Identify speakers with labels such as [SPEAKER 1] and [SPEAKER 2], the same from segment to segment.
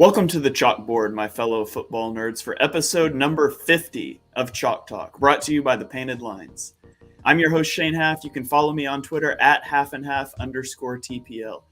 [SPEAKER 1] Welcome to the chalkboard, my fellow football nerds, for episode number 50 of Chalk Talk, brought to you by the Painted Lines. I'm your host, Shane Haft. You can follow me on Twitter at halfandhalf_TPL.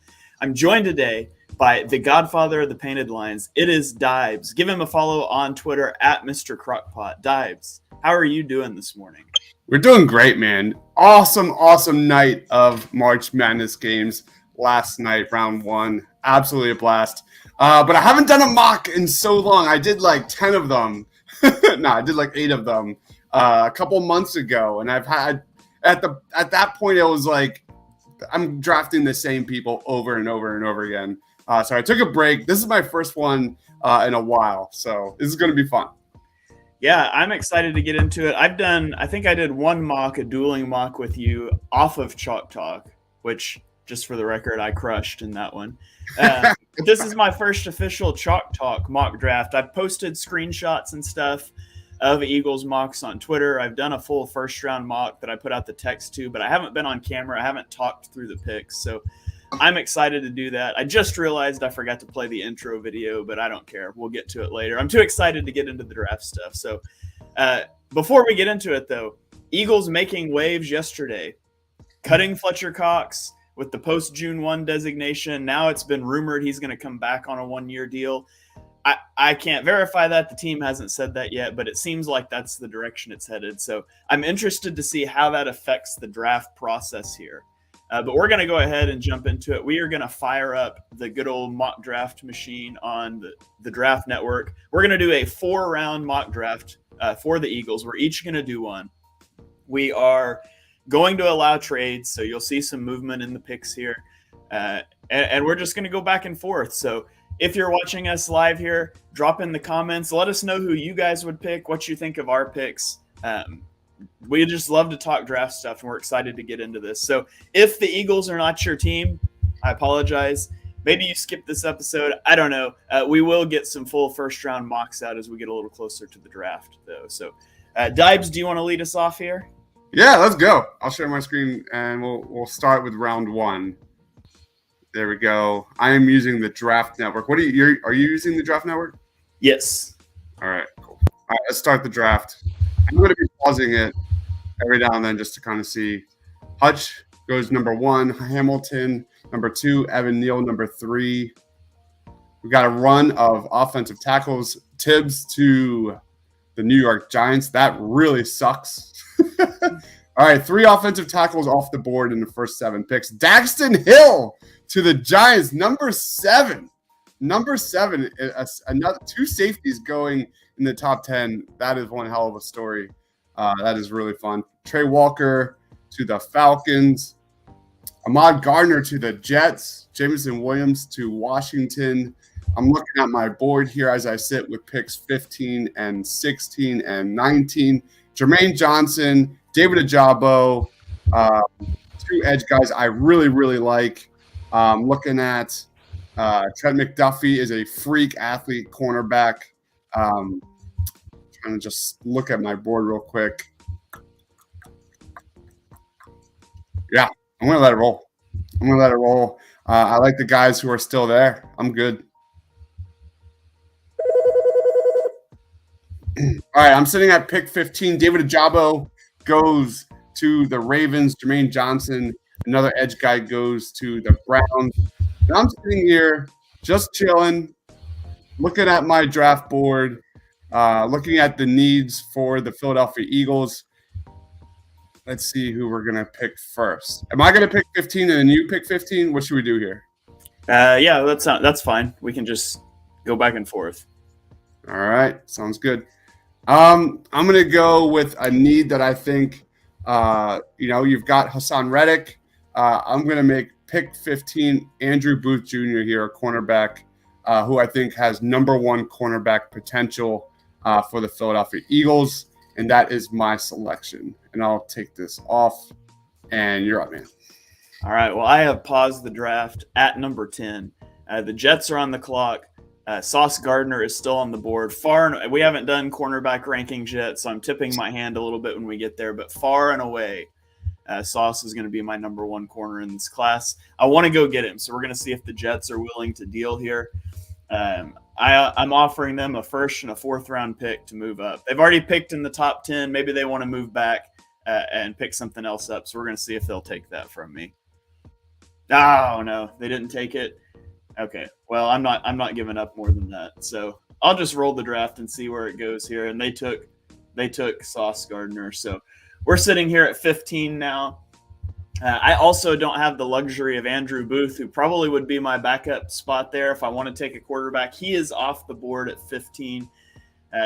[SPEAKER 1] I'm joined today by the godfather of the Painted Lines. It is Dibes. Give him a follow on Twitter at Mr. Crockpot. Dibes, how are you doing this morning?
[SPEAKER 2] We're doing great, man. Awesome night of March Madness games last night, round one. Absolutely a blast. But I haven't done a mock in so long. I did like 10 of them. No, I did like 8 of them a couple months ago. And I've had at that point, it was like I'm drafting the same people over and over again. So I took a break. This is my first one in a while. So this is going to be fun.
[SPEAKER 1] Yeah, I'm excited to get into it. I think I did one mock, a dueling mock with you off of Chalk Talk, which, just for the record, I crushed in that one. This is my first official Chalk Talk mock draft. I've posted screenshots and stuff of Eagles mocks on Twitter. I've done a full first round mock that I put out the text to, but I haven't been on camera. I haven't talked through the picks. So I'm excited to do that. I just realized I forgot to play the intro video, but I don't care. We'll get to it later. I'm too excited to get into the draft stuff. So before we get into it, though, Eagles making waves yesterday, cutting Fletcher Cox with the post-June 1 designation. Now it's been rumored he's going to come back on a one-year deal. I can't verify that. The team hasn't said that yet, but it seems like that's the direction it's headed. So I'm interested to see how that affects the draft process here. But we're going to go ahead and jump into it. We are going to fire up the good old mock draft machine on the Draft Network. We're going to do a 4-round mock draft for the Eagles. We're each going to do one. We are going to allow trades, so you'll see some movement in the picks here. And we're just going to go back and forth. So if you're watching us live here, drop in the comments. Let us know who you guys would pick, what you think of our picks. We just love to talk draft stuff, and we're excited to get into this. So if the Eagles are not your team, I apologize. Maybe you skip this episode. I don't know. We will get some full first-round mocks out as we get a little closer to the draft, though. So, Dibes, do you want to lead us off here?
[SPEAKER 2] Yeah, let's go. I'll share my screen, and we'll start with round one. There we go. I am using the Draft Network. Are you using the Draft Network?
[SPEAKER 1] Yes.
[SPEAKER 2] All right, cool. All right, let's start the draft. I'm going to be pausing it every now and then just to kind of see. Hutch goes number 1. Hamilton, number 2. Evan Neal, number 3. We got a run of offensive tackles. Tibbs to the New York Giants. That really sucks. All right, 3 offensive tackles off the board in the first 7 picks. Daxton Hill to the Giants, number 7. Number 7, another 2 safeties going in the top 10. That is one hell of a story. That is really fun. Trey Walker to the Falcons. Ahmad Gardner to the Jets. Jameson Williams to Washington. I'm looking at my board here as I sit with picks 15 and 16 and 19. Jermaine Johnson, David Ajabo, 2 edge guys I really like. Looking at Trent McDuffie is a freak athlete cornerback. Trying to just look at my board real quick. Yeah, I'm going to let it roll. I like the guys who are still there. I'm good. All right, I'm sitting at pick 15. David Ajabo goes to the Ravens. Jermaine Johnson, another edge guy, goes to the Browns. And I'm sitting here just chilling, looking at my draft board, looking at the needs for the Philadelphia Eagles. Let's see who we're going to pick first. Am I going to pick 15 and then you pick 15? What should we do here?
[SPEAKER 1] Yeah, that's fine. We can just go back and forth.
[SPEAKER 2] All right, sounds good. I'm going to go with a need that I think, you've got Hassan Reddick. I'm going to make pick 15 Andrew Booth Jr. here, a cornerback who I think has number 1 cornerback potential for the Philadelphia Eagles, and that is my selection. And I'll take this off, and you're up, man.
[SPEAKER 1] All right, well, I have paused the draft at number 10. The Jets are on the clock. Sauce Gardner is still on the board. We haven't done cornerback rankings yet, so I'm tipping my hand a little bit when we get there. But far and away, Sauce is going to be my number 1 corner in this class. I want to go get him, so we're going to see if the Jets are willing to deal here. I'm offering them a first and a fourth round pick to move up. They've already picked in the top 10. Maybe they want to move back and pick something else up. So we're going to see if they'll take that from me. Oh no, they didn't take it. Okay, well I'm not giving up more than that. So I'll just roll the draft and see where it goes here. And they took Sauce Gardner. So we're sitting here at 15 now. I also don't have the luxury of Andrew Booth, who probably would be my backup spot there if I want to take a quarterback. He is off the board at 15.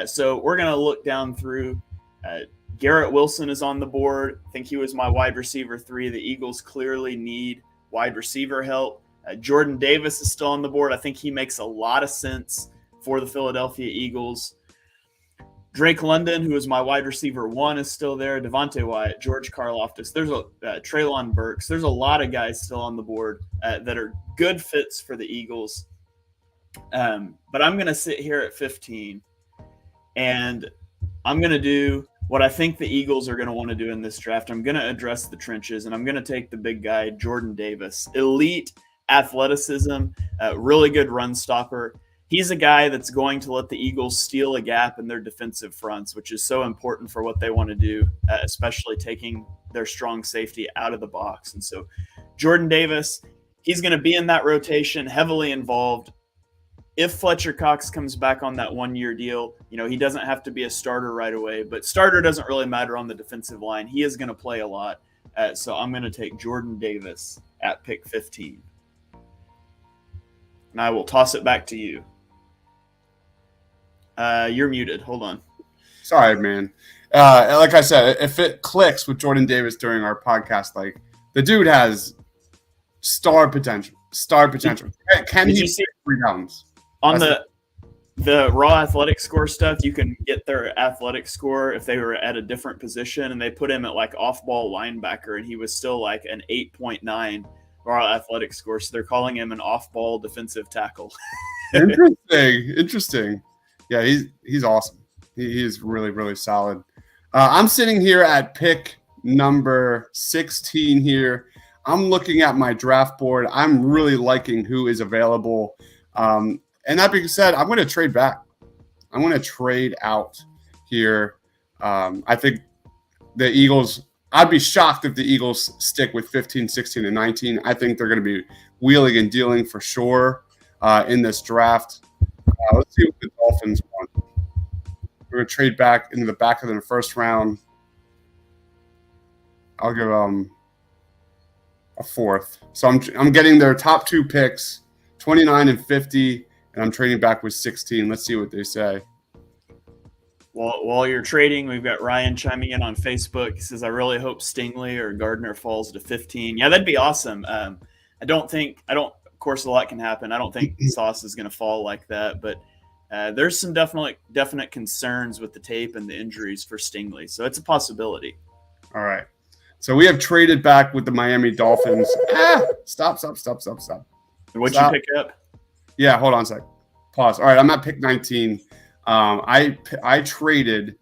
[SPEAKER 1] So we're going to look down through. Garrett Wilson is on the board. I think he was my wide receiver 3. The Eagles clearly need wide receiver help. Jordan Davis is still on the board. I think he makes a lot of sense for the Philadelphia Eagles. Drake London, who is my wide receiver 1, is still there. Devontae Wyatt, George Karlaftis. There's a Treylon Burks. There's a lot of guys still on the board that are good fits for the Eagles. But I'm going to sit here at 15, and I'm going to do what I think the Eagles are going to want to do in this draft. I'm going to address the trenches, and I'm going to take the big guy, Jordan Davis. Elite athleticism, really good run stopper. He's a guy that's going to let the Eagles steal a gap in their defensive fronts, which is so important for what they want to do, especially taking their strong safety out of the box. And so Jordan Davis, he's going to be in that rotation, heavily involved. If Fletcher Cox comes back on that 1-year deal, he doesn't have to be a starter right away, but starter doesn't really matter on the defensive line. He is going to play a lot. So I'm going to take Jordan Davis at pick 15. And I will toss it back to you. You're muted. Hold on.
[SPEAKER 2] Sorry, man. Like I said, if it clicks with Jordan Davis during our podcast, like the dude has star potential. Can he see rebounds?
[SPEAKER 1] On the raw athletic score stuff, you can get their athletic score if they were at a different position, and they put him at like off-ball linebacker, and he was still like an 8.9 raw athletic score. So they're calling him an off-ball defensive tackle.
[SPEAKER 2] Interesting. Yeah, he's awesome. He's really, really solid. I'm sitting here at pick number 16 here. I'm looking at my draft board. I'm really liking who is available. And that being said, I'm going to trade back. I'm going to trade out here. I think the Eagles, I'd be shocked if the Eagles stick with 15, 16, and 19. I think they're going to be wheeling and dealing for sure in this draft. Let's see what the Dolphins want. We're going to trade back into the back of the first round. I'll give them a fourth. So I'm getting their top 2 picks, 29 and 50, and I'm trading back with 16. Let's see what they say.
[SPEAKER 1] While you're trading, we've got Ryan chiming in on Facebook. He says, I really hope Stingley or Gardner falls to 15. Yeah, that'd be awesome. Of course, a lot can happen. I don't think Sauce is going to fall like that, but there's some definite concerns with the tape and the injuries for Stingley. So it's a possibility.
[SPEAKER 2] All right. So we have traded back with the Miami Dolphins. Stop.
[SPEAKER 1] What'd you pick up?
[SPEAKER 2] Yeah, hold on a sec. Pause. All right, I'm at pick 19. I traded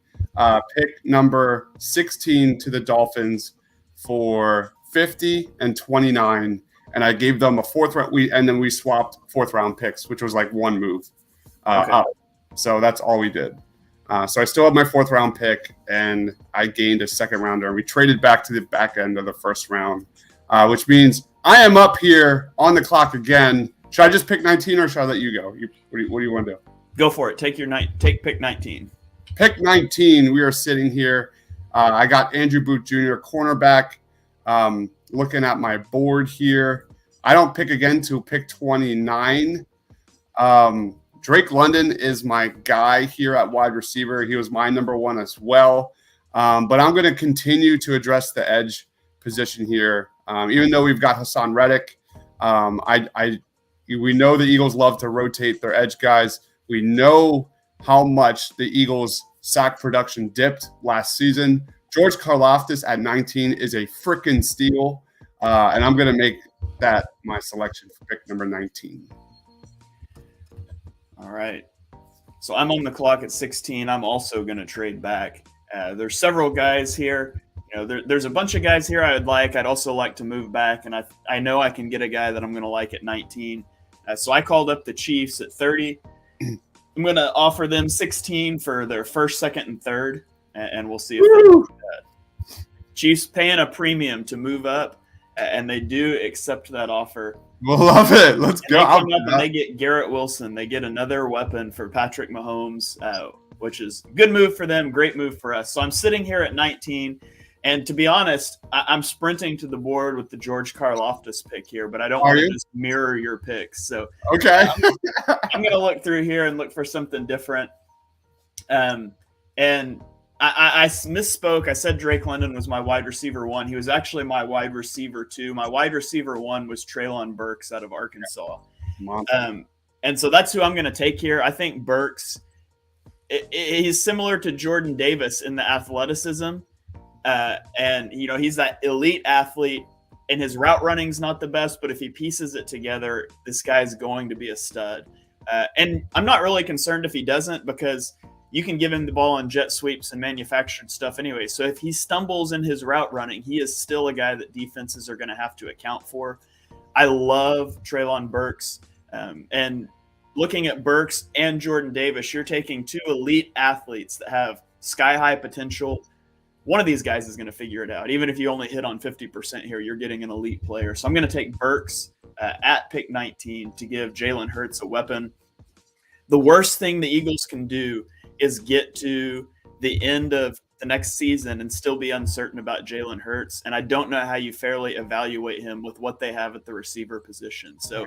[SPEAKER 2] pick number 16 to the Dolphins for 50 and 29, and I gave them a fourth round. And then we swapped fourth round picks, which was like one move up. So that's all we did. So I still have my fourth round pick, and I gained a second rounder. And we traded back to the back end of the first round, which means I am up here on the clock again. Should I just pick 19 or should I let you go? What do you want to do?
[SPEAKER 1] Go for it. Take pick 19.
[SPEAKER 2] Pick 19. We are sitting here. I got Andrew Booth Jr., cornerback. Looking at my board here, I don't pick again to pick 29. Drake London is my guy here at wide receiver. He was my number 1 as well. But I'm going to continue to address the edge position here. Even though we've got Hassan Reddick, we know the Eagles love to rotate their edge guys. We know how much the Eagles' sack production dipped last season. George Karlaftis at 19 is a freaking steal, and I'm going to make that my selection for pick number 19.
[SPEAKER 1] All right. So I'm on the clock at 16. I'm also going to trade back. There's several guys here. There's a bunch of guys here I would like. I'd also like to move back, and I know I can get a guy that I'm going to like at 19. So I called up the Chiefs at 30. I'm going to offer them 16 for their first, second, and third, and we'll see if they do that. Chiefs paying a premium to move up, and they do accept that offer.
[SPEAKER 2] We'll love it. Let's go.
[SPEAKER 1] They come up and they get Garrett Wilson. They get another weapon for Patrick Mahomes, which is a good move for them, great move for us. So I'm sitting here at 19. And to be honest, I'm sprinting to the board with the George Karlaftis pick here, but I don't want to just mirror your picks. So
[SPEAKER 2] okay,
[SPEAKER 1] I'm going to look through here and look for something different. And I misspoke. I said Drake London was my wide receiver 1. He was actually my wide receiver 2. My wide receiver 1 was Treylon Burks out of Arkansas. And so that's who I'm going to take here. I think Burks, he's similar to Jordan Davis in the athleticism. And he's that elite athlete, and his route running's not the best, but if he pieces it together, this guy's going to be a stud. And I'm not really concerned if he doesn't, because you can give him the ball on jet sweeps and manufactured stuff anyway. So if he stumbles in his route running, he is still a guy that defenses are going to have to account for. I love Treylon Burks. And looking at Burks and Jordan Davis, you're taking 2 elite athletes that have sky-high potential. One of these guys is going to figure it out. Even if you only hit on 50% here, you're getting an elite player. So I'm going to take Burks at pick 19 to give Jalen Hurts a weapon. The worst thing the Eagles can do is get to the end of the next season and still be uncertain about Jalen Hurts. And I don't know how you fairly evaluate him with what they have at the receiver position. So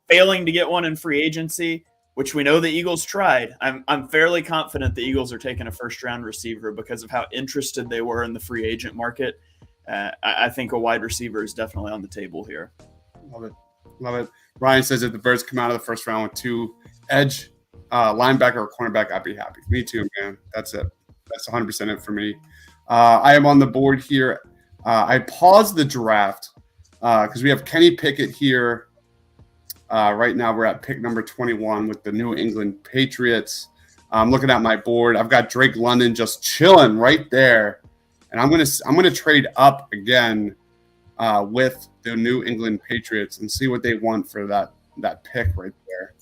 [SPEAKER 1] failing to get one in free agency, which we know the Eagles tried, I'm fairly confident the Eagles are taking a first-round receiver because of how interested they were in the free agent market. I think a wide receiver is definitely on the table here.
[SPEAKER 2] Love it. Ryan says if the Birds come out of the first round with 2 edge, linebacker, or cornerback, I'd be happy. Me too, man. That's it. That's 100% it for me. I am on the board here. I paused the draft because we have Kenny Pickett here. Right now we're at pick number 21 with the New England Patriots. I'm looking at my board. I've got Drake London just chilling right there, and I'm gonna trade up again with the New England Patriots and see what they want for that pick right there,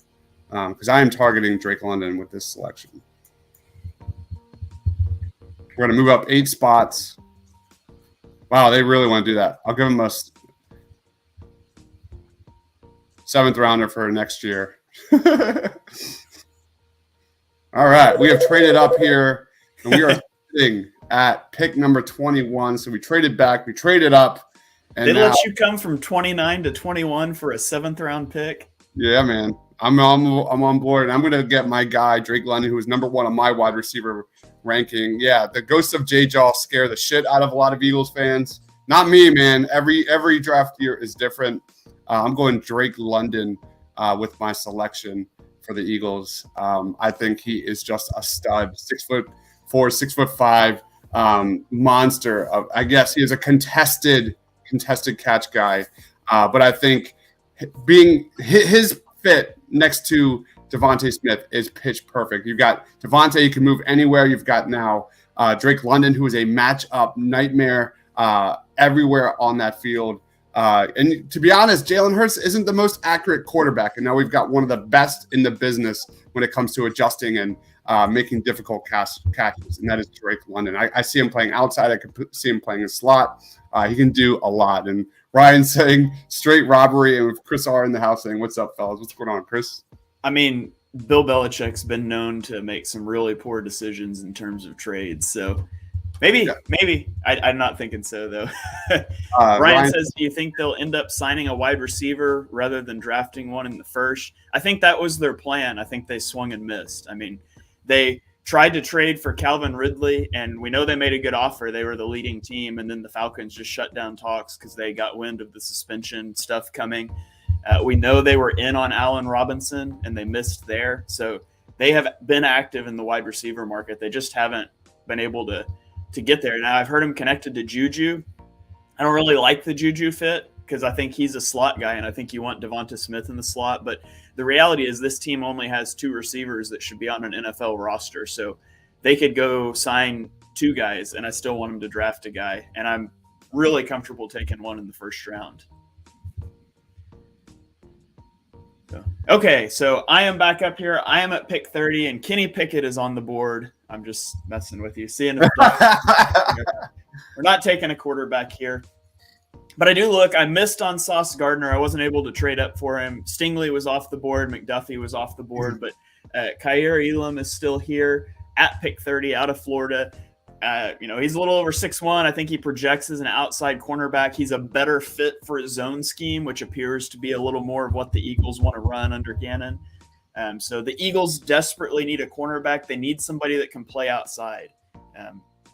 [SPEAKER 2] because I am targeting Drake London with this selection. We're gonna move up 8 spots. Wow, they really want to do that. I'll give them a 7th rounder for next year. All right, we have traded up here, and we are sitting at pick number 21. So we traded back, we traded up, and
[SPEAKER 1] they let you come from 29 to 21 for a 7th round pick.
[SPEAKER 2] Yeah, man, I'm on board, and I'm gonna get my guy Drake London, who is number 1 on my wide receiver ranking. Yeah, the ghost of J-Jaw scare the shit out of a lot of Eagles fans. Not me, man. Every draft year is different. I'm going Drake London with my selection for the Eagles. I think he is just a stud, 6'4", 6'5" monster. I guess he is a contested catch guy, but I think being his fit next to Devontae Smith is pitch perfect. You've got Devontae, you can move anywhere. You've got now Drake London, who is a matchup nightmare everywhere on that field. And to be honest, Jalen Hurts isn't the most accurate quarterback. And now we've got one of the best in the business when it comes to adjusting and making difficult catches. And that is Drake London. I see him playing outside. I could see him playing in slot. He can do a lot. And Ryan saying straight robbery, and with Chris R in the house saying, what's up, fellas? What's going on, Chris?
[SPEAKER 1] I mean, Bill Belichick's been known to make some really poor decisions in terms of trades. So maybe. I'm not thinking so, though. Ryan says, do you think they'll end up signing a wide receiver rather than drafting one in the first? I think that was their plan. I think they swung and missed. I mean, they tried to trade for Calvin Ridley, and we know they made a good offer. They were the leading team, and then the Falcons just shut down talks because they got wind of the suspension stuff coming. We know they were in on Allen Robinson, and they missed there. So they have been active in the wide receiver market. They just haven't been able to get there. Now, I've heard him connected to Juju. I don't really like the Juju fit because I think he's a slot guy, and I think you want Devonta Smith in the slot. But the reality is this team only has 2 receivers that should be on an NFL roster. So they could go sign 2 guys, and I still want them to draft a guy. And I'm really comfortable taking one in the first round. Okay, so I am back up here. I am at pick 30, and Kenny Pickett is on the board. I'm just messing with you. Seeing if we're not taking a quarterback here. But I do look. I missed on Sauce Gardner. I wasn't able to trade up for him. Stingley was off the board. McDuffie was off the board. But Kaiir Elam is still here at pick 30 out of Florida. He's a little over 6'1". I think he projects as an outside cornerback. He's a better fit for his zone scheme, which appears to be a little more of what the Eagles want to run under Gannon. So the Eagles desperately need a cornerback. They need somebody that can play outside.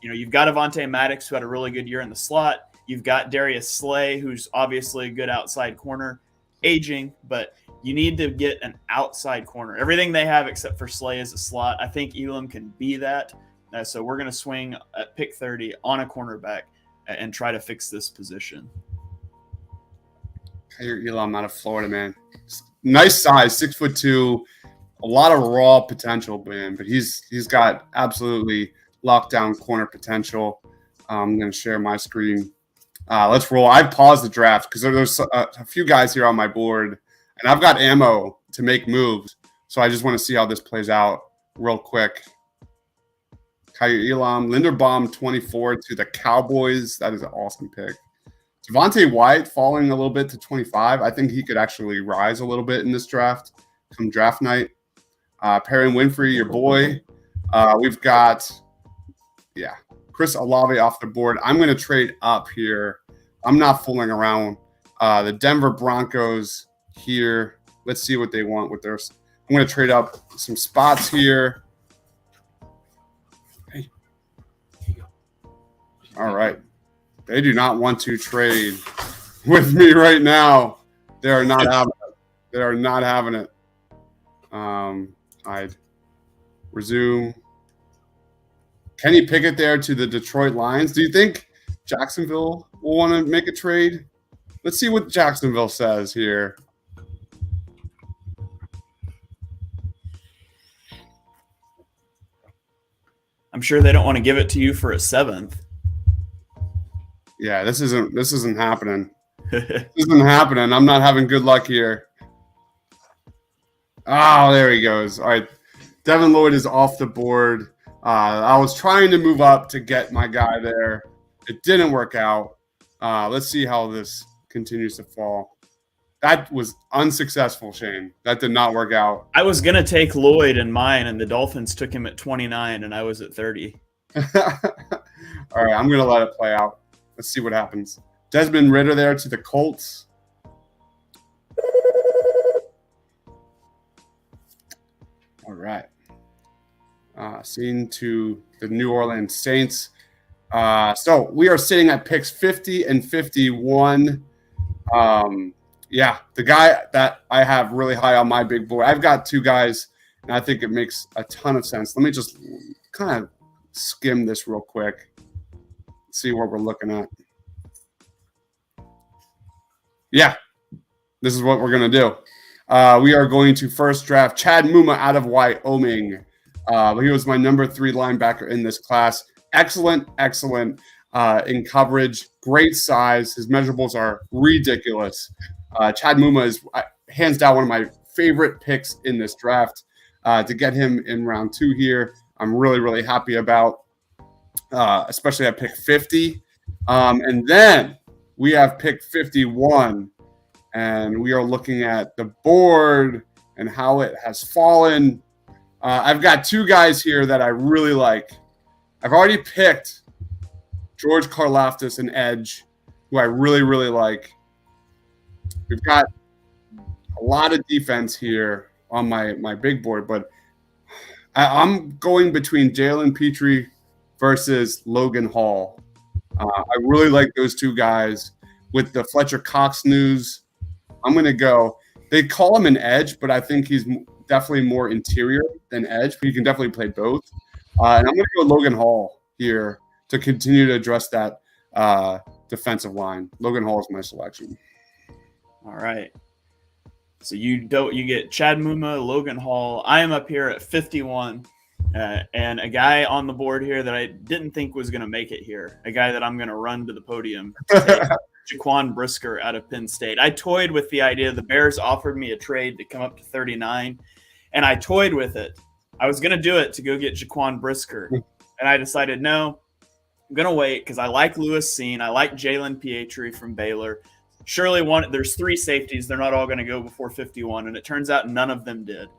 [SPEAKER 1] You've got Avonte Maddox, who had a really good year in the slot. You've got Darius Slay, who's obviously a good outside corner, aging, but you need to get an outside corner. Everything they have except for Slay is a slot. I think Elam can be that. So we're going to swing at pick 30 on a cornerback and try to fix this position.
[SPEAKER 2] Kaiir Elam out of Florida, man. Nice size, 6'2", a lot of raw potential, man. But he's got absolutely lockdown corner potential. I'm going to share my screen. Let's roll. I've paused the draft because there's a few guys here on my board, and I've got ammo to make moves. So I just want to see how this plays out real quick. Kaiir Elam, Linderbaum 24 to the Cowboys. That is an awesome pick. Devontae White falling a little bit to 25. I think he could actually rise a little bit in this draft come draft night. Perrin Winfrey, your boy. We've got, Chris Olave off the board. I'm going to trade up here. I'm not fooling around. The Denver Broncos here. Let's see what they want with theirs. I'm going to trade up some spots here. All right. They do not want to trade with me right now. They are not having it. They are not having it. I'd resume. Kenny Pickett there to the Detroit Lions. Do you think Jacksonville will want to make a trade? Let's see what Jacksonville says here.
[SPEAKER 1] I'm sure they don't want to give it to you for a 7th.
[SPEAKER 2] Yeah, this isn't happening. This isn't happening. I'm not having good luck here. Oh, there he goes. All right. Devin Lloyd is off the board. I was trying to move up to get my guy there. It didn't work out. Let's see how this continues to fall. That was unsuccessful, Shane. That did not work out.
[SPEAKER 1] I was going to take Lloyd in mine, and the Dolphins took him at 29, and I was at 30.
[SPEAKER 2] All right, I'm going to let it play out. Let's see what happens. Desmond Ridder there to the Colts. All right. Seen to the New Orleans Saints. So we are sitting at picks 50 and 51. The guy that I have really high on my big board. I've got two guys, and I think it makes a ton of sense. Let me just kind of skim this real quick. See what we're looking at. Yeah, this is what we're going to do. We are going to first draft Chad Mumma out of Wyoming. He was my number 3 linebacker in this class. Excellent in coverage. Great size. His measurables are ridiculous. Chad Mumma is hands down one of my favorite picks in this draft. To get him in round 2 here, I'm really, really happy about. Especially at pick 50. And then we have pick 51. And we are looking at the board and how it has fallen. I've got two guys here that I really like. I've already picked George Karlaftis, an edge, who I really, really like. We've got a lot of defense here on my big board, but I'm going between Jalen Petrie versus Logan Hall. I really like those two guys. With the Fletcher Cox news, I'm going to go. They call him an edge, but I think he's definitely more interior than edge. But he can definitely play both. And I'm going to go Logan Hall here to continue to address that defensive line. Logan Hall is my selection.
[SPEAKER 1] All right. So you get Chad Mumma, Logan Hall. I am up here at 51. And a guy on the board here that I didn't think was going to make it here. A guy that I'm going to run to the podium. Jaquan Brisker out of Penn State. I toyed with the idea. The Bears offered me a trade to come up to 39, and I toyed with it. I was going to do it to go get Jaquan Brisker, and I decided, no, I'm going to wait because I like Lewis Seen. I like Jalen Pietri from Baylor. Surely there's 3 safeties. They're not all going to go before 51, and it turns out none of them did.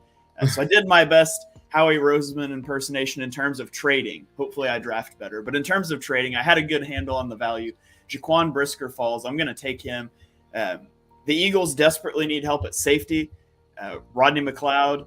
[SPEAKER 1] So I did my best Howie Roseman impersonation in terms of trading. Hopefully I draft better. But in terms of trading, I had a good handle on the value. Jaquan Brisker falls. I'm going to take him. The Eagles desperately need help at safety. Rodney Mcleod,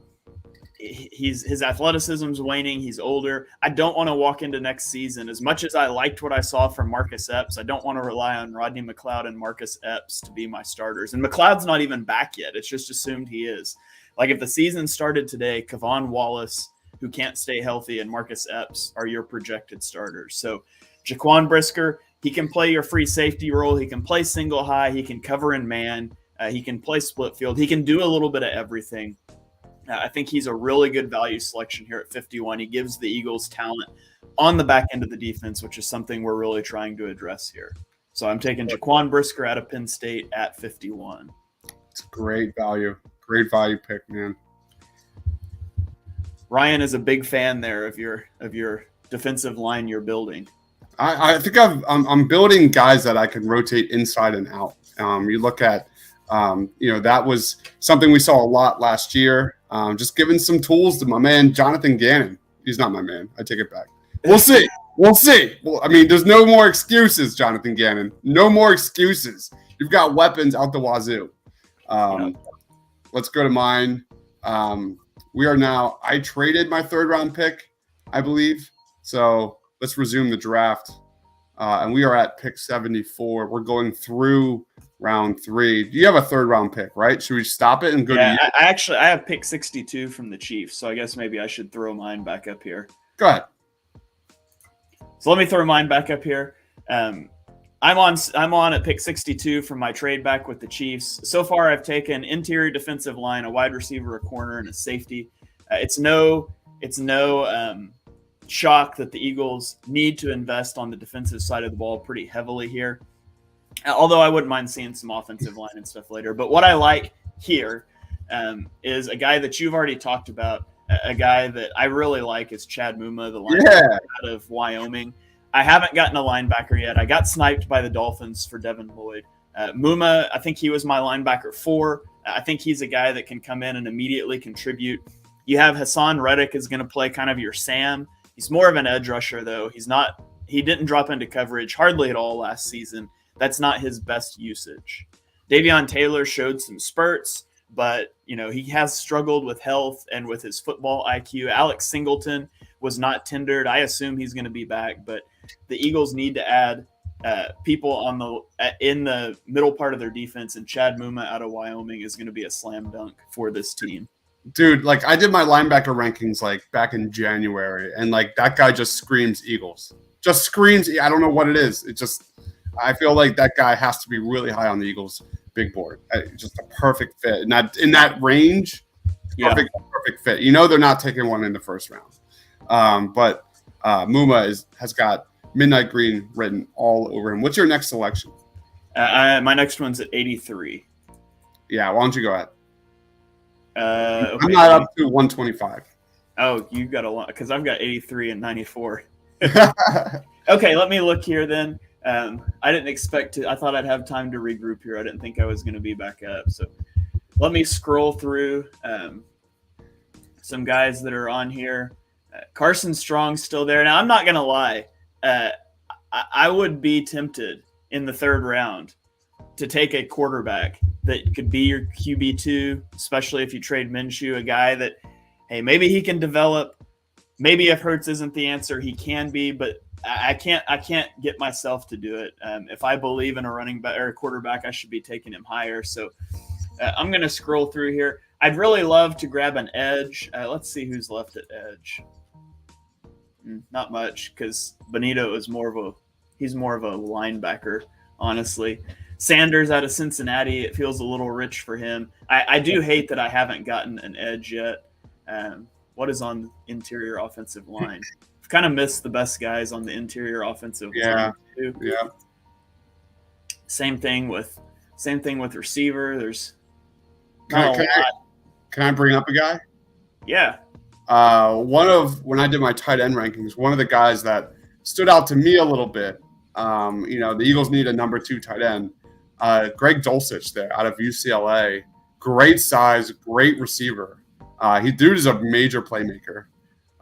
[SPEAKER 1] his athleticism's waning. He's older. I don't want to walk into next season. As much as I liked what I saw from Marcus Epps, I don't want to rely on Rodney Mcleod and Marcus Epps to be my starters. And McLeod's not even back yet. It's just assumed he is. Like if the season started today, Kavon Wallace, who can't stay healthy, and Marcus Epps are your projected starters. So Jaquan Brisker, he can play your free safety role. He can play single high. He can cover in man. He can play split field. He can do a little bit of everything. I think he's a really good value selection here at 51. He gives the Eagles talent on the back end of the defense, which is something we're really trying to address here. So I'm taking Jaquan Brisker out of Penn State at 51.
[SPEAKER 2] It's great value. Great value pick, man.
[SPEAKER 1] Ryan is a big fan there of your defensive line you're building.
[SPEAKER 2] I think I'm building guys that I can rotate inside and out. You look at, that was something we saw a lot last year. Just giving some tools to my man Jonathan Gannon. He's not my man. I take it back. We'll see. We'll see. Well, I mean, there's no more excuses, Jonathan Gannon. No more excuses. You've got weapons out the wazoo. Let's go to mine. I traded my 3rd round pick, I believe. So let's resume the draft. And we are at pick 74. We're going through round 3. Do you have a 3rd round pick, right? Should we stop it and go to you?
[SPEAKER 1] I have pick 62 from the Chiefs. So I guess maybe I should throw mine back up here.
[SPEAKER 2] Go ahead.
[SPEAKER 1] So let me throw mine back up here. I'm on at pick 62 from my trade back with the Chiefs. So far, I've taken interior defensive line, a wide receiver, a corner, and a safety. It's no shock that the Eagles need to invest on the defensive side of the ball pretty heavily here. Although I wouldn't mind seeing some offensive line and stuff later. But what I like here is a guy that you've already talked about. A guy that I really like is Chad Mumma, the linebacker out of Wyoming. I haven't gotten a linebacker yet. I got sniped by the Dolphins for Devin Lloyd. Mumma, I think he was my linebacker 4. I think he's a guy that can come in and immediately contribute. You have Hassan Reddick is going to play kind of your Sam. He's more of an edge rusher, though. He didn't drop into coverage hardly at all last season. That's not his best usage. Davion Taylor showed some spurts, but he has struggled with health and with his football IQ. Alex Singleton was not tendered. I assume he's going to be back, but the Eagles need to add people in the middle part of their defense, and Chad Mumma out of Wyoming is going to be a slam dunk for this team.
[SPEAKER 2] Dude, I did my linebacker rankings back in January, and that guy just screams Eagles. Just screams. I don't know what it is. I feel like that guy has to be really high on the Eagles big board. Just a perfect fit. In that range, perfect fit. They're not taking one in the first round. But Mumma has got Midnight Green written all over him. What's your next selection?
[SPEAKER 1] My next one's at 83.
[SPEAKER 2] Yeah, why don't you go ahead?
[SPEAKER 1] Okay.
[SPEAKER 2] I'm not up to 125.
[SPEAKER 1] Oh, you got a lot because I've got 83 and 94. Okay, let me look here then. I didn't expect to. I thought I'd have time to regroup here. I didn't think I was going to be back up. So let me scroll through some guys that are on here. Carson Strong's still there. Now, I'm not going to lie. I would be tempted in the 3rd round to take a quarterback that could be your QB2, especially if you trade Minshew, a guy that, hey, maybe he can develop. Maybe if Hurts isn't the answer, he can be, but I can't get myself to do it. If I believe in a running back or a quarterback, I should be taking him higher. So I'm going to scroll through here. I'd really love to grab an edge. Let's see who's left at edge. Not much, because Benito is more of a linebacker, honestly. Sanders out of Cincinnati, it feels a little rich for him. I do hate that I haven't gotten an edge yet. What is on the interior offensive line? I've kind of missed the best guys on the interior offensive line too. Yeah. Same thing with receiver. There's not a lot.
[SPEAKER 2] Can I bring up a guy?
[SPEAKER 1] Yeah.
[SPEAKER 2] When I did my tight end rankings, one of the guys that stood out to me a little bit, the Eagles need a number 2 tight end. Greg Dolcich there out of UCLA. Great size, great receiver. Dude is a major playmaker.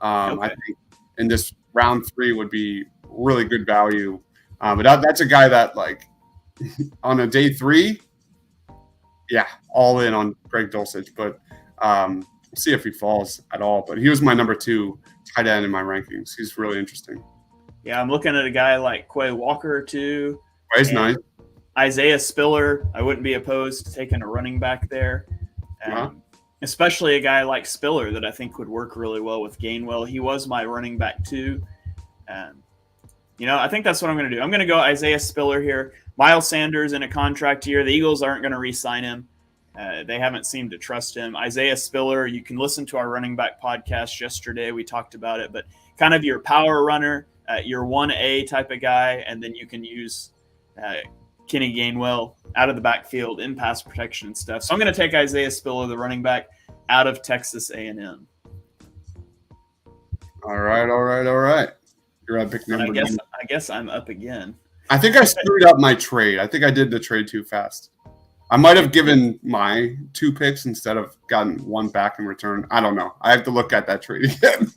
[SPEAKER 2] I think in this round 3 would be really good value. But that's a guy that, like, on a day 3, yeah, all in on Greg Dolcich. But we'll see if he falls at all. But he was my number 2 tight end in my rankings. He's really interesting.
[SPEAKER 1] Yeah, I'm looking at a guy like Quay Walker too.
[SPEAKER 2] He's nice.
[SPEAKER 1] Isaiah Spiller, I wouldn't be opposed to taking a running back there. Especially a guy like Spiller that I think would work really well with Gainwell. He was my running back too. I think that's what I'm going to do. I'm going to go Isaiah Spiller here. Miles Sanders in a contract year. The Eagles aren't going to re-sign him. They haven't seemed to trust him. Isaiah Spiller, you can listen to our running back podcast yesterday. We talked about it, but kind of your power runner, your 1A type of guy, and then you can use Kenny Gainwell out of the backfield in pass protection and stuff. So I'm going to take Isaiah Spiller, the running back, out of Texas A&M.
[SPEAKER 2] All right. You're at pick number 1.
[SPEAKER 1] I guess I'm up again.
[SPEAKER 2] I think I screwed up my trade. I think I did the trade too fast. I might have given my 2 picks instead of gotten 1 back in return. I don't know. I have to look at that trade again.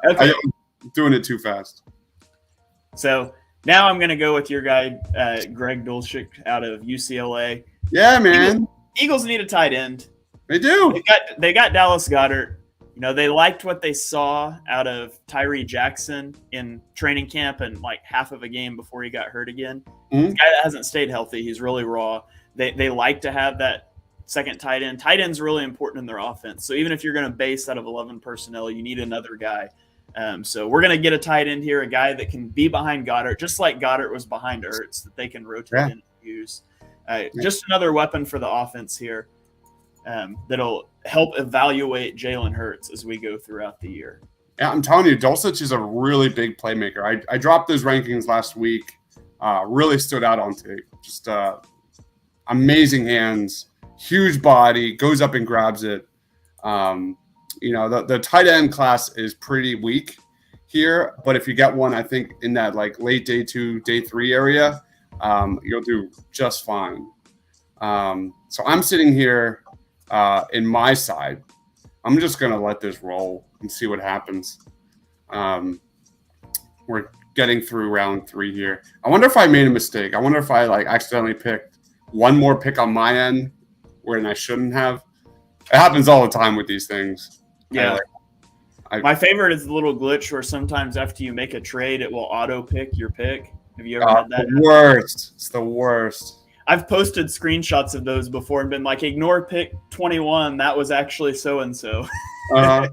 [SPEAKER 1] Okay.
[SPEAKER 2] I'm doing it too fast.
[SPEAKER 1] So now I'm going to go with your guy, Greg Dolcich out of UCLA.
[SPEAKER 2] Yeah, man.
[SPEAKER 1] Eagles need a tight end.
[SPEAKER 2] They do.
[SPEAKER 1] They got Dallas Goedert. They liked what they saw out of Tyree Jackson in training camp and like half of a game before he got hurt again.
[SPEAKER 2] Mm-hmm.
[SPEAKER 1] The guy that hasn't stayed healthy, he's really raw. They like to have that second tight end. Tight end's really important in their offense. So even if you're going to base out of 11 personnel, you need another guy. So we're going to get a tight end here, a guy that can be behind Goddard, just like Goddard was behind Ertz, that they can rotate in and use. Just another weapon for the offense here that'll help evaluate Jalen Hurts as we go throughout the year.
[SPEAKER 2] Yeah, I'm telling you, Dolcich is a really big playmaker. I dropped those rankings last week. Really stood out on tape. Just amazing hands, huge body, goes up and grabs it. The tight end class is pretty weak here, but if you get one, I think in that like late day 2, day 3 area, you'll do just fine. So I'm sitting here in my side. I'm just going to let this roll and see what happens. We're getting through round 3 here. I wonder if I made a mistake. I wonder if I accidentally picked one more pick on my end when I shouldn't have. It happens all the time with these things.
[SPEAKER 1] Yeah. My favorite is the little glitch where sometimes after you make a trade, it will auto pick your pick. Have you ever had that?
[SPEAKER 2] The worst. It's the worst.
[SPEAKER 1] I've posted screenshots of those before and been like, ignore pick 21. That was actually so-and-so.
[SPEAKER 2] All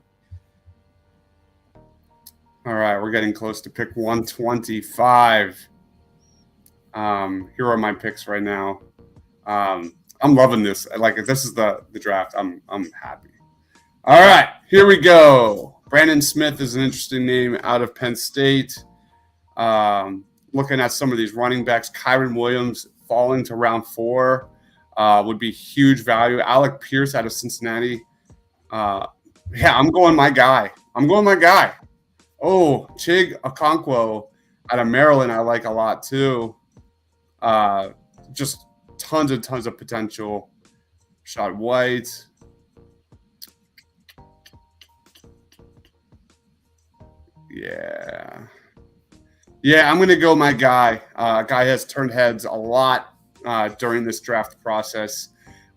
[SPEAKER 2] right. We're getting close to pick 125. Here are my picks right now. I'm loving this. This is the draft. I'm happy. All right. Here we go. Brandon Smith is an interesting name out of Penn State. Looking at some of these running backs, Kyron Williams falling to round 4 would be huge value. Alec Pierce out of Cincinnati. I'm going my guy. Oh, Chig Okonkwo out of Maryland I like a lot too. Just tons of potential. Rashad White. Yeah, I'm going to go my guy. Guy has turned heads a lot during this draft process,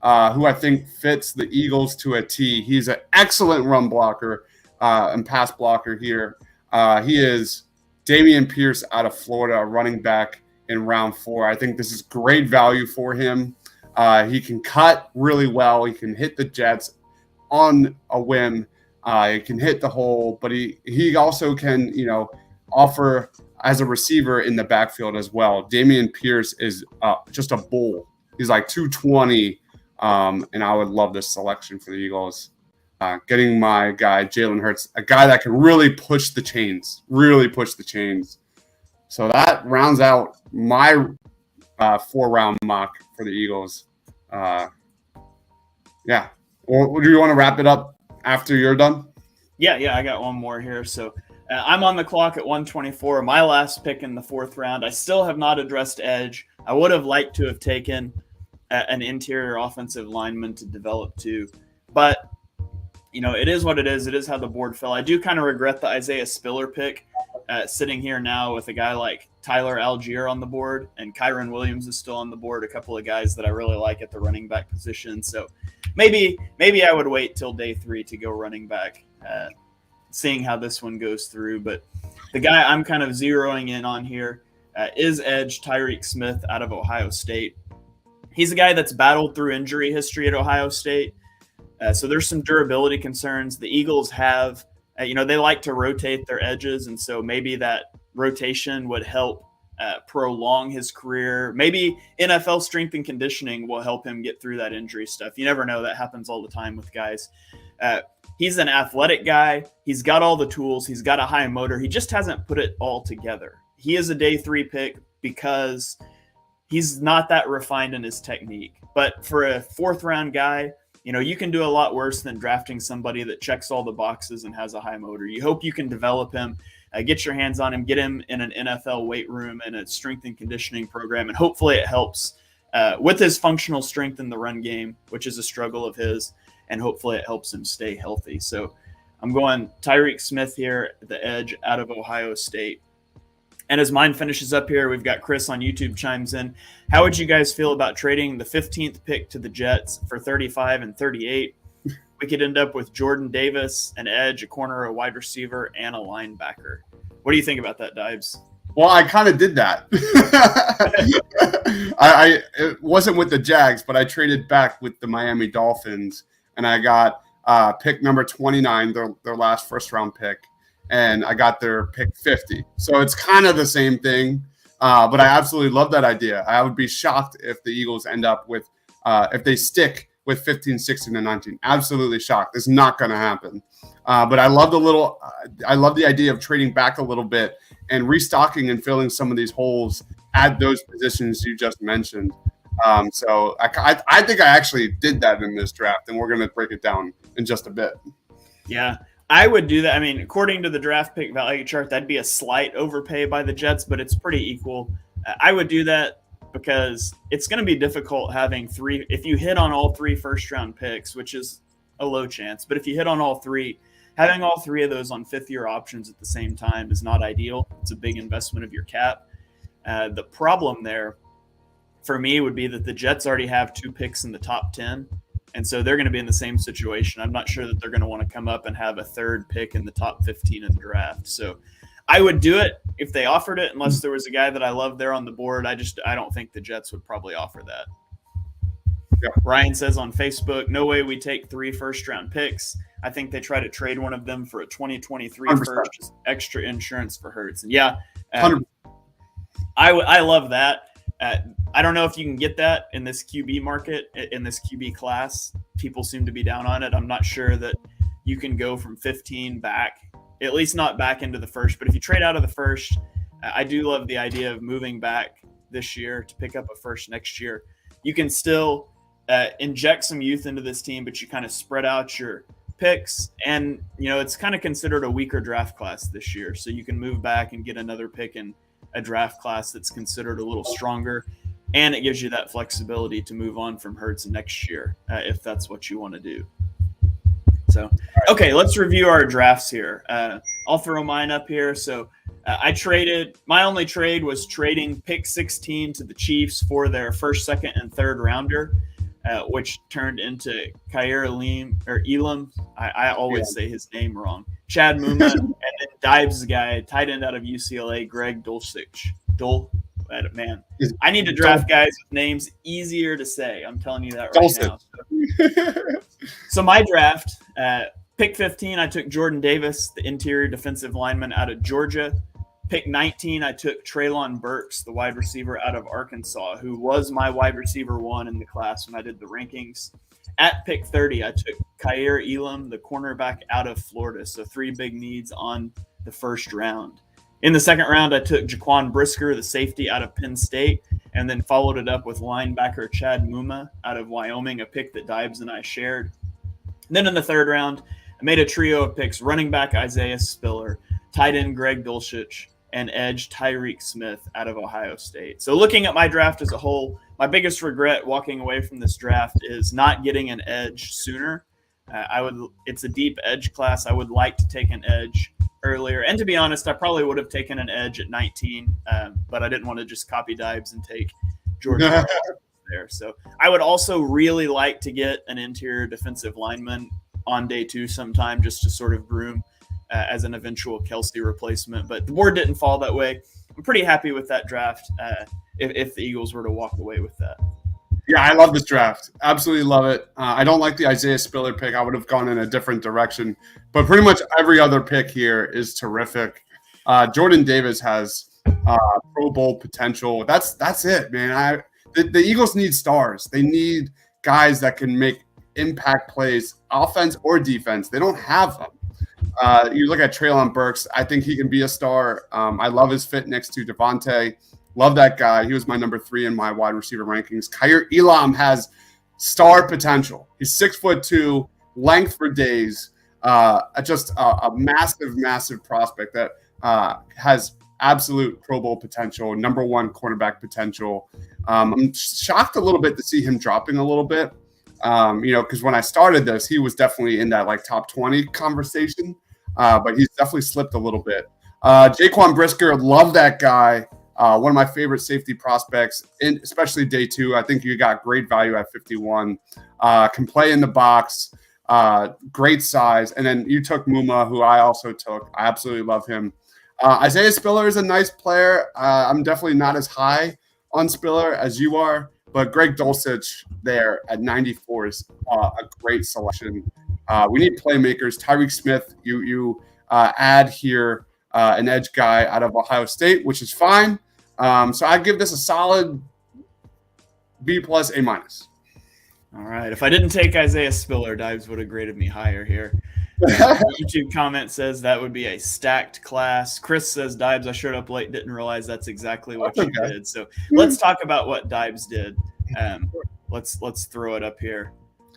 [SPEAKER 2] who I think fits the Eagles to a T. He's an excellent run blocker and pass blocker here. He is Damien Pierce out of Florida, running back in round 4. I think this is great value for him. He can cut really well. He can hit the jets on a whim. He can hit the hole, but he also can, offer as a receiver in the backfield as well. Damien Pierce is just a bull. He's like 220, and I would love this selection for the Eagles. Getting my guy, Jalen Hurts, a guy that can really push the chains. So that rounds out my 4-round mock for the Eagles. Yeah. Or do you want to wrap it up after you're done?
[SPEAKER 1] Yeah, I got one more here. So I'm on the clock at 124, my last pick in the 4th round. I still have not addressed edge. I would have liked to have taken an interior offensive lineman to develop too. But, it is what it is. It is how the board fell. I do kind of regret the Isaiah Spiller pick sitting here now with a guy like Tyler Algier on the board, and Kyron Williams is still on the board, a couple of guys that I really like at the running back position. So maybe I would wait till day 3 to go running back, seeing how this one goes through. But the guy I'm kind of zeroing in on here is edge Tyreek Smith out of Ohio State. He's a guy that's battled through injury history at Ohio State. So there's some durability concerns. The Eagles have, they like to rotate their edges. And so maybe that rotation would help prolong his career. Maybe NFL strength and conditioning will help him get through that injury stuff. You never know. That happens all the time with guys. He's an athletic guy. He's got all the tools. He's got a high motor. He just hasn't put it all together. He is a day 3 pick because he's not that refined in his technique. But for a 4th round guy, you can do a lot worse than drafting somebody that checks all the boxes and has a high motor. You hope you can develop him, get your hands on him, get him in an NFL weight room and a strength and conditioning program, and hopefully it helps with his functional strength in the run game, which is a struggle of his, and hopefully it helps him stay healthy. So I'm going Tyreek Smith here at the edge out of Ohio State. And as mine finishes up here, we've got Chris on YouTube chimes in. How would you guys feel about trading the 15th pick to the Jets for 35 and 38? We could end up with Jordan Davis, an edge, a corner, a wide receiver, and a linebacker. What do you think about that, Dibes?
[SPEAKER 2] Well, I kind of did that. It wasn't with the Jags, but I traded back with the Miami Dolphins, and I got pick number 29, their last first-round pick. And I got their pick 50. So it's kind of the same thing. But I absolutely love that idea. I would be shocked if the Eagles end up with, if they stick with 15, 16, and 19. Absolutely shocked. It's not going to happen. But I love the idea of trading back a little bit and restocking and filling some of these holes at those positions you just mentioned. So I think I actually did that in this draft, and we're going to break it down in just a bit.
[SPEAKER 1] Yeah. I would do that. I mean, according to the draft pick value chart, that'd be a slight overpay by the Jets, but it's pretty equal. I would do that because it's going to be difficult having 3. If you hit on all 3 first-round picks, which is a low chance, but if you hit on all 3, having all 3 of those on 5th-year options at the same time is not ideal. It's a big investment of your cap. The problem there for me would be that the Jets already have 2 picks in the top 10. And so they're going to be in the same situation. I'm not sure that they're going to want to come up and have a 3rd pick in the top 15 of the draft. So I would do it if they offered it, unless there was a guy that I love there on the board. I don't think the Jets would probably offer that. Yeah. Ryan says on Facebook, no way we take 3 first-round picks. I think they try to trade one of them for a 2023 100%. First, just extra insurance for Hurts. And yeah, I love that. I don't know if you can get that in this QB market, in this QB class. People seem to be down on it. I'm not sure that you can go from 15 back, at least not back into the first. But if you trade out of the first, I do love the idea of moving back this year to pick up a first next year. You can still inject some youth into this team, but you kind of spread out your picks. And, it's kind of considered a weaker draft class this year. So you can move back and get another pick in a draft class that's considered a little stronger, and it gives you that flexibility to move on from Hurts next year if that's what you want to do. So, okay, let's review our drafts here. I'll throw mine up here. So my only trade was trading pick 16 to the Chiefs for their 1st, 2nd, and 3rd rounder, which turned into Khair Elam. I always say his name wrong. Chad Mumma, and then Dibes' guy, tight end out of UCLA, Greg Dolcich. Man, I need to draft guys with names easier to say. I'm telling you that right now. So my draft, pick 15, I took Jordan Davis, the interior defensive lineman out of Georgia. Pick 19, I took Treylon Burks, the wide receiver out of Arkansas, who was my wide receiver 1 in the class when I did the rankings. At pick 30, I took Khair Elam, the cornerback out of Florida. So 3 big needs on the first round. In the second round, I took Jaquan Brisker, the safety out of Penn State, and then followed it up with linebacker Chad Mumma out of Wyoming, a pick that Dibes and I shared. And then in the third round, I made a trio of picks: running back Isaiah Spiller, tight end Greg Dolcich, and edge Tyreek Smith out of Ohio State. So looking at my draft as a whole, my biggest regret walking away from this draft is not getting an edge sooner. It's a deep edge class. I would like to take an edge earlier. And to be honest, I probably would have taken an edge at 19, but I didn't want to just copy Dibes and take George there. So I would also really like to get an interior defensive lineman on day 2 sometime, just to sort of groom as an eventual Kelsey replacement. But the board didn't fall that way. I'm pretty happy with that draft if the Eagles were to walk away with that.
[SPEAKER 2] Yeah, I love this draft. Absolutely love it. I don't like the Isaiah Spiller pick. I would have gone in a different direction. But pretty much every other pick here is terrific. Jordan Davis has Pro Bowl potential. That's it, man. The Eagles need stars. They need guys that can make impact plays, offense or defense. They don't have them. You look at Treylon Burks. I think he can be a star. I love his fit next to Devontae. Love that guy. He was my number 3 in my wide receiver rankings. Khair Elam has star potential. He's 6'2", length for days. Just a massive, massive prospect that has absolute Pro Bowl potential, number 1 cornerback potential. I'm shocked a little bit to see him dropping a little bit. Because when I started this, he was definitely in that like top 20 conversation, but he's definitely slipped a little bit. Jaquan Brisker, love that guy. One of my favorite safety prospects, especially day 2. I think you got great value at 51. Can play in the box, great size. And then you took Mumma, who I also took. I absolutely love him. Isaiah Spiller is a nice player. I'm definitely not as high on Spiller as you are, but Greg Dolcich there at 94 is a great selection. We need playmakers. Tyreek Smith, you add here an edge guy out of Ohio State, which is fine. So I give this a solid B+, A-.
[SPEAKER 1] All right. If I didn't take Isaiah Spiller, Dibes would have graded me higher here. YouTube comment says that would be a stacked class. Chris says, Dibes, I showed up late, didn't realize that's exactly what you did. So let's talk about what Dibes did. Let's throw it up here.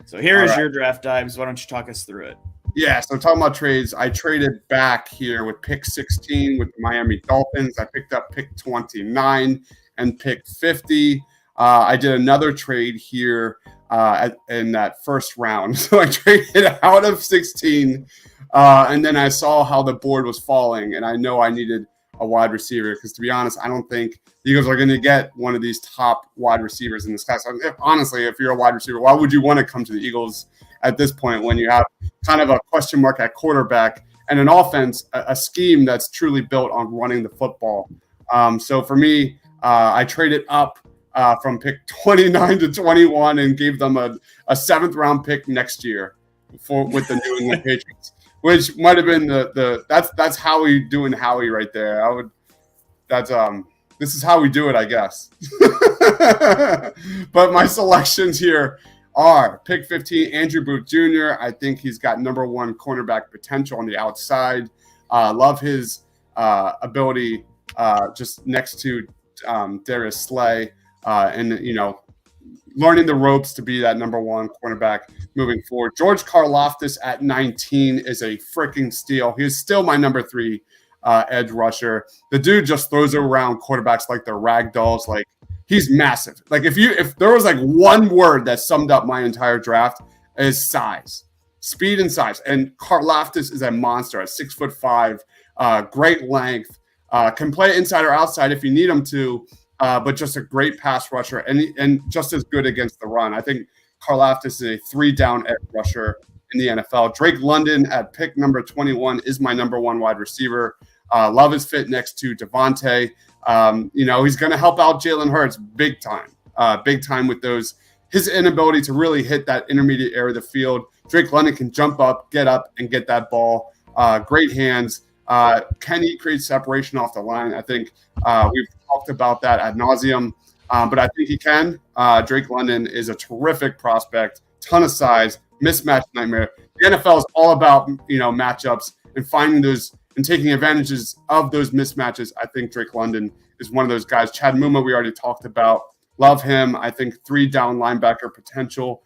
[SPEAKER 1] So here is your draft, Dibes. Why don't you talk us through it?
[SPEAKER 2] Yeah, so talking about trades, I traded back here with pick 16 with the Miami Dolphins. I picked up pick 29 and pick 50. I did another trade here in that first round. So I traded out of 16, and then I saw how the board was falling, and I know I needed a wide receiver because, to be honest, I don't think the Eagles are going to get one of these top wide receivers in this class. Honestly, if you're a wide receiver, why would you want to come to the Eagles at this point when you have kind of a question mark at quarterback and an offense, a scheme that's truly built on running the football? So for me, I traded up from pick 29 to 21 and gave them a 7th round pick next year with the New England Patriots, which might have been that's Howie doing Howie right there. This is how we do it, I guess. But my selections here are pick 15, Andrew Booth Jr. I think he's got number 1 cornerback potential on the outside. Love his ability just next to Darius Slay and, learning the ropes to be that number 1 cornerback moving forward. George Karlaftis at 19 is a freaking steal. He is still my number 3 edge rusher. The dude just throws around quarterbacks like they're rag dolls. Like, he's massive. Like, if there was like one word that summed up my entire draft, is size, speed and size. And Karlaftis is a monster at 6'5", great length, can play inside or outside if you need him to, but just a great pass rusher and just as good against the run. I think Karlaftis is a 3-down edge rusher in the NFL. Drake London at pick number 21 is my number 1 wide receiver. Love his fit next to Devontae. He's going to help out Jalen Hurts big time with his inability to really hit that intermediate area of the field. Drake London can jump up, get that ball. Great hands. Can he create separation off the line? I think we've talked about that ad nauseum, but I think he can. Drake London is a terrific prospect, ton of size, mismatch nightmare. The NFL is all about matchups and finding those and taking advantages of those mismatches, I think Drake London is one of those guys. Chad Mumma, we already talked about. Love him. I think 3 down linebacker potential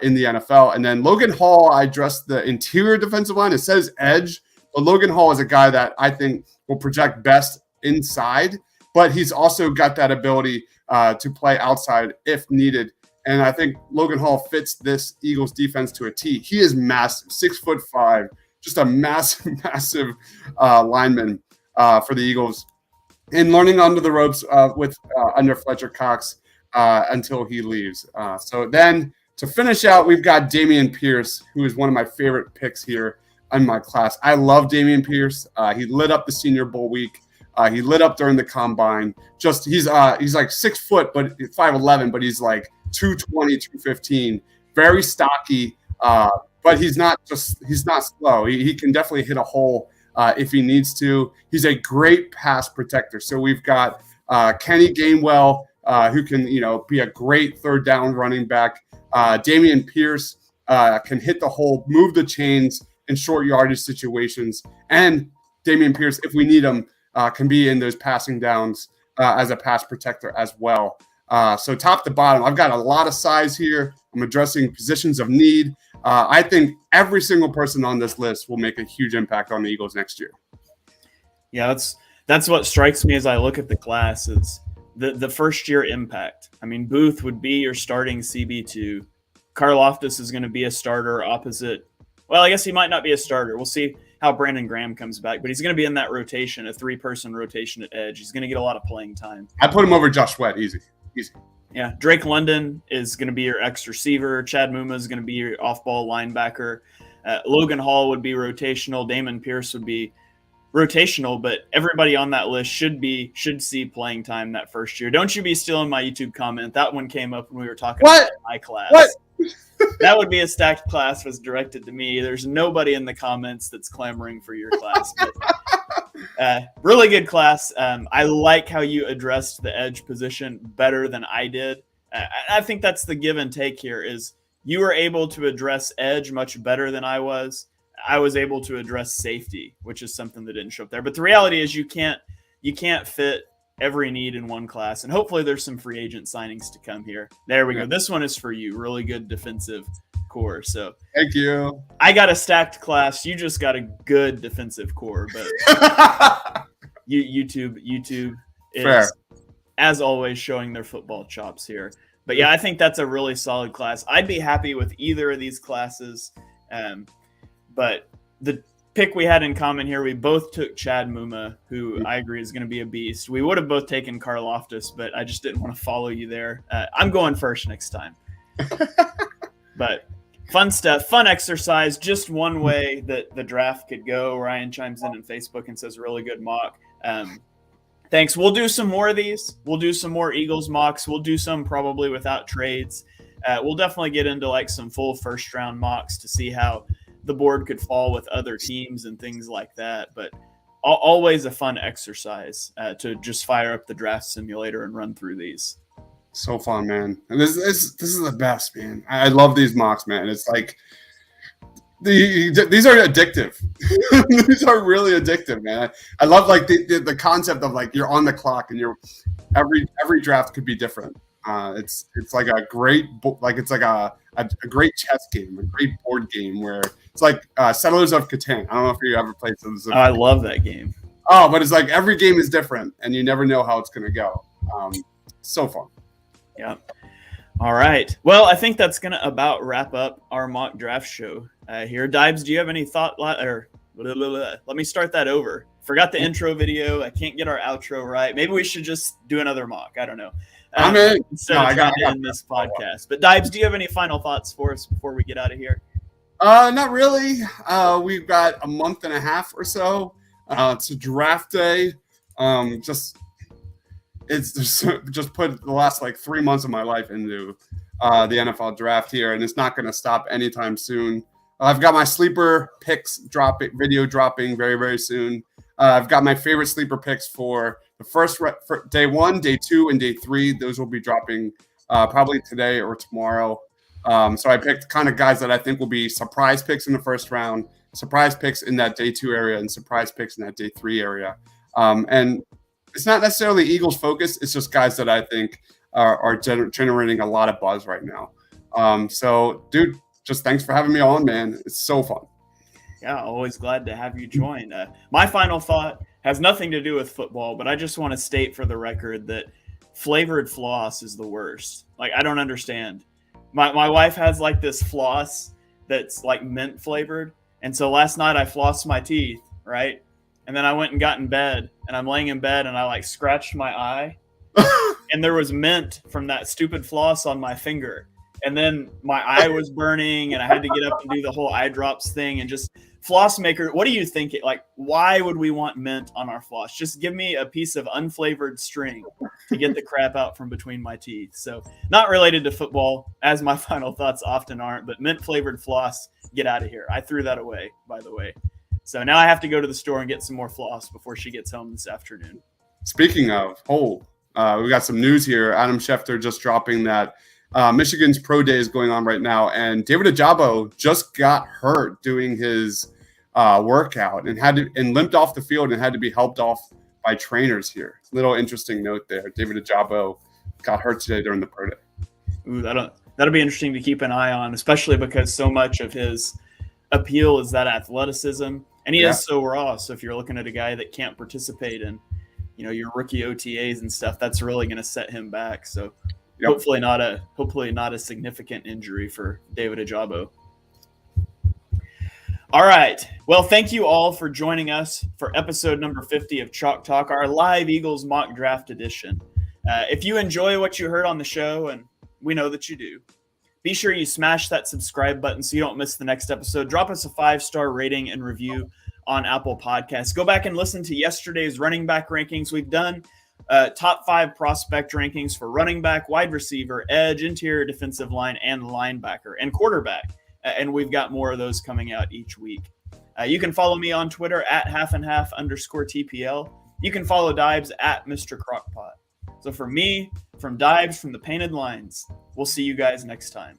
[SPEAKER 2] in the NFL. And then Logan Hall, I addressed the interior defensive line. It says edge, but Logan Hall is a guy that I think will project best inside, but he's also got that ability to play outside if needed. And I think Logan Hall fits this Eagles defense to a T. He is massive, 6'5", just a massive, massive lineman for the Eagles. And learning under the ropes under Fletcher Cox until he leaves. So then to finish out, we've got Damien Pierce, who is one of my favorite picks here in my class. I love Damien Pierce. He lit up the Senior Bowl week. He lit up during the combine. He's like 6 foot, but 5'11", but he's like 220, 215. Very stocky, but he's not slow. He can definitely hit a hole if he needs to. He's a great pass protector. So we've got Kenny Gainwell, who can be a great third down running back. Damien Pierce can hit the hole, move the chains in short yardage situations, and Damien Pierce, if we need him, can be in those passing downs as a pass protector as well. So top to bottom, I've got a lot of size here. I'm addressing positions of need. I think every single person on this list will make a huge impact on the Eagles next year.
[SPEAKER 1] Yeah, that's what strikes me as I look at the class is the first year impact. I mean, Booth would be your starting CB2. Karlaftis is going to be a starter opposite. Well, I guess he might not be a starter. We'll see how Brandon Graham comes back, but he's going to be in that rotation, a 3-person rotation at edge. He's going to get a lot of playing time.
[SPEAKER 2] I put him over Josh Sweat, easy.
[SPEAKER 1] Yeah, Drake London is going to be your X receiver. Chad Mumma is going to be your off-ball linebacker. Logan Hall would be rotational. Damien Pierce would be rotational, but everybody on that list should see playing time that first year. Don't you be stealing my YouTube comment. That one came up when we were talking about my class.
[SPEAKER 2] What?
[SPEAKER 1] That would be a stacked class was directed to me. There's nobody in the comments that's clamoring for your class. But, really good class. I like how you addressed the edge position better than I did. I think that's the give and take here is you were able to address edge much better than I was. I was able to address safety, which is something that didn't show up there. But the reality is you can't fit every need in one class. And hopefully there's some free agent signings to come here. There we go. This one is for you. Really good defensive core. So
[SPEAKER 2] thank you.
[SPEAKER 1] I got a stacked class. You just got a good defensive core. But YouTube is, fair, as always, showing their football chops here. But yeah, I think that's a really solid class. I'd be happy with either of these classes. But the pick we had in common here, we both took Chad Mumma, who I agree is going to be a beast. We would have both taken Karlaftis, but I just didn't want to follow you there. I'm going first next time. But fun stuff, fun exercise, just one way that the draft could go. Ryan chimes in on Facebook and says, really good mock. Thanks. We'll do some more of these. We'll do some more Eagles mocks. We'll do some probably without trades. We'll definitely get into like some full first-round mocks to see how the board could fall with other teams and things like that. But always a fun exercise to just fire up the draft simulator and run through these.
[SPEAKER 2] So fun, man. And this is the best, man. I love these mocks, man. It's like these are addictive. These are really addictive, man. I love like the concept of like you're on the clock and you're every draft could be different. It's like a great a great chess game, a great board game where it's like Settlers of Catan. I don't know if you ever played Settlers of Catan.
[SPEAKER 1] I love that game.
[SPEAKER 2] Oh, but it's like every game is different and you never know how it's going to go. So fun.
[SPEAKER 1] Yeah. All right. Well, I think that's going to about wrap up our mock draft show here. Dibes, do you have any thought? Let me start that over. Forgot the intro video. I can't get our outro right. Maybe we should just do another mock. I don't know.
[SPEAKER 2] I'm in.
[SPEAKER 1] Instead of trying to end this podcast. But Dibes, do you have any final thoughts for us before we get out of here?
[SPEAKER 2] Not really. We've got a month and a half or so. It's a draft day. Just put the last like 3 months of my life into the NFL draft here, and it's not going to stop anytime soon. I've got my sleeper picks video dropping very, very soon. I've got my favorite sleeper picks for the for day 1, day 2, and day 3. Those will be dropping probably today or tomorrow. So I picked kind of guys that I think will be surprise picks in the first round, surprise picks in that day 2 area and surprise picks in that day 3 area. And it's not necessarily Eagles focus. It's just guys that I think are generating a lot of buzz right now. So, dude, just thanks for having me on, man. It's so fun.
[SPEAKER 1] Yeah, always glad to have you join. My final thought has nothing to do with football, but I just want to state for the record that flavored floss is the worst. Like, I don't understand. My wife has like this floss that's like mint flavored. And so last night I flossed my teeth, right? And then I went and got in bed, and I'm laying in bed and I like scratched my eye and there was mint from that stupid floss on my finger. And then my eye was burning and I had to get up and do the whole eye drops thing. And just floss maker, what do you think? Like, why would we want mint on our floss? Just give me a piece of unflavored string to get the crap out from between my teeth. So not related to football, as my final thoughts often aren't, but mint flavored floss, get out of here. I threw that away, by the way. So now I have to go to the store and get some more floss before she gets home this afternoon.
[SPEAKER 2] Speaking of we got some news here. Adam Schefter just dropping that Michigan's pro day is going on right now, and David Ajabo just got hurt doing his workout and limped off the field and had to be helped off by trainers here. Little interesting note there. David Ajabo got hurt today during the pro day.
[SPEAKER 1] Ooh, that'll be interesting to keep an eye on, especially because so much of his appeal is that athleticism, and he is so raw. So if you're looking at a guy that can't participate in, your rookie OTAs and stuff, that's really going to set him back. So hopefully not a significant injury for David Ajabo. All right. Well, thank you all for joining us for episode number 50 of Chalk Talk, our live Eagles mock draft edition. If you enjoy what you heard on the show, and we know that you do, be sure you smash that subscribe button so you don't miss the next episode. Drop us a 5-star rating and review on Apple Podcasts. Go back and listen to yesterday's running back rankings. We've done top 5 prospect rankings for running back, wide receiver, edge, interior defensive line, and linebacker, and quarterback. And we've got more of those coming out each week. You can follow me on Twitter at @halfandhalf_TPL. You can follow Dibes at Mr. Crockpot. So for me, from Dibes, from the Painted Lines, we'll see you guys next time.